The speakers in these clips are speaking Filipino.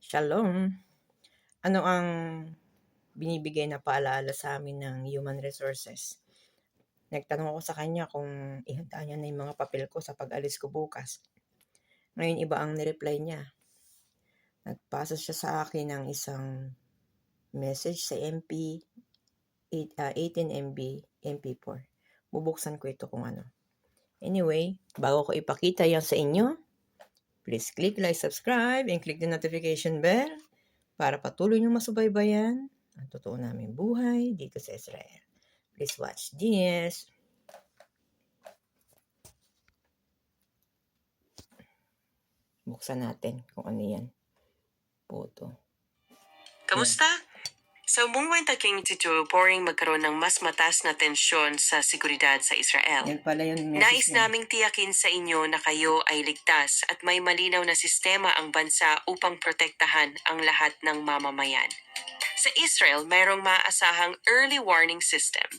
Shalom. Ano ang binibigay na paalala sa amin ng Human Resources? Nagtanong ako sa kanya kung ihanda niya na yung mga papel ko sa pag-alis ko bukas. Ngayon iba ang nireply niya. Nagpasa siya sa akin ng isang message sa MP, 18 MB, MP4. Bubuksan ko ito kung ano. Anyway, bago ko ipakita yan sa inyo, please click like, subscribe, and click the notification bell para patuloy niyong masubaybayan ang totoo naming buhay dito sa Israel. Please watch this. Buksan natin kung ano yan. Photo. Kamusta? Sa buong 2022, pouring magkaroon ng mas mataas na tensyon sa seguridad sa Israel. Yan pala yung message Nais niya. naming tiyakin sa inyo na kayo ay ligtas at may malinaw na sistema ang bansa upang protektahan ang lahat ng mamamayan. Sa Israel, mayroong maaasahang early warning system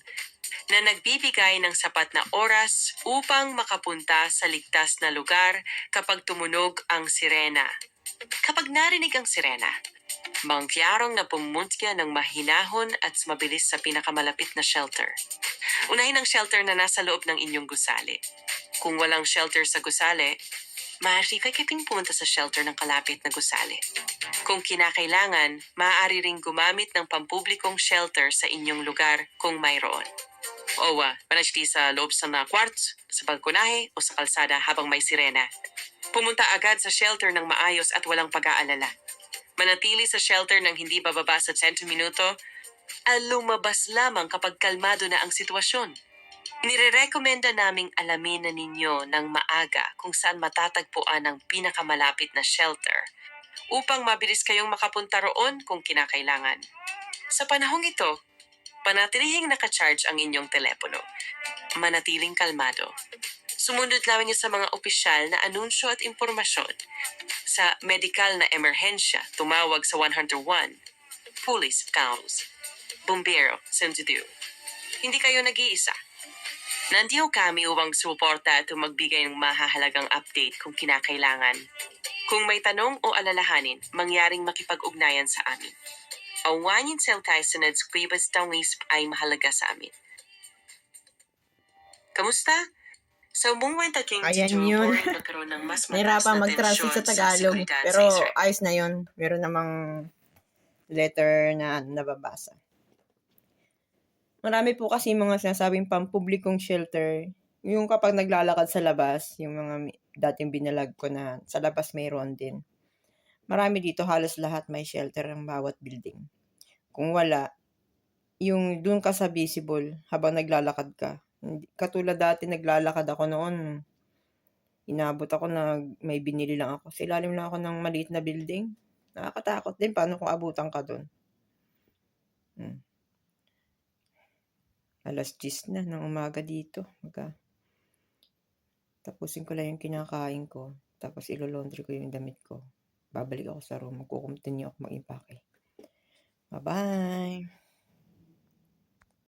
na nagbibigay ng sapat na oras upang makapunta sa ligtas na lugar kapag tumunog ang sirena. Kapag narinig ang sirena, mangyarong na pumunta ng mahinahon at mabilis sa pinakamalapit na shelter. Unahin ang shelter na nasa loob ng inyong gusali. Kung walang shelter sa gusali, maaari kayo pumunta sa shelter ng kalapit na gusali. Kung kinakailangan, maaari ring gumamit ng pampublikong shelter sa inyong lugar kung mayroon. O panatili sa loob sa mga kwarto, sa balkonahe o sa kalsada habang may sirena. Pumunta agad sa shelter ng maayos at walang pag-aalala. Manatili sa shelter ng hindi bababa sa 10 minuto at lumabas lamang kapag kalmado na ang sitwasyon. Nirerekomenda naming alamin na ninyo ng maaga kung saan matatagpuan ang pinakamalapit na shelter upang mabilis kayong makapunta roon kung kinakailangan. Sa panahong ito, panatilihing nakacharge ang inyong telepono. Manatiling kalmado. Sumunod lamang sa mga opisyal na anunsyo at impormasyon. Sa medikal na emerhensya, tumawag sa 101, police, cows, bumbero, sensitive. Hindi kayo nag-iisa. Nandiyo kami upang suporta at magbigay ng mahahalagang update kung kinakailangan. Kung may tanong o alalahanin, mangyaring makipag-ugnayan sa amin. Awanin tayo sa nadskribas tawis ay mahalaga sa amin. Kamusta? Sa buong Ayan yun. magkaroon ng mas mataas Nahirapan na mag-translate tensyon sa Tagalog. seguridad Pero sa Israel. ayos na yun. Meron namang letter na nababasa. Marami po kasi mga sinasabing pampublikong shelter. Yung kapag naglalakad sa labas, yung mga dating binalag ko na sa labas mayroon din. Marami dito, halos lahat may shelter ng bawat building. Kung wala, yung dun ka sa visible habang naglalakad ka. Katulad dati naglalakad ako noon, inabot ako na may binili lang ako. Sa ilalim lang ako ng maliit na building. Nakakatakot din, paano kung abutan ka dun? Alas 10 na ng umaga dito. Tapusin ko lang yung kinakain ko. Tapos ilo-laundry ko yung damit ko. Babalik ako sa room. Magkukontinue ako mag-impake. Bye-bye!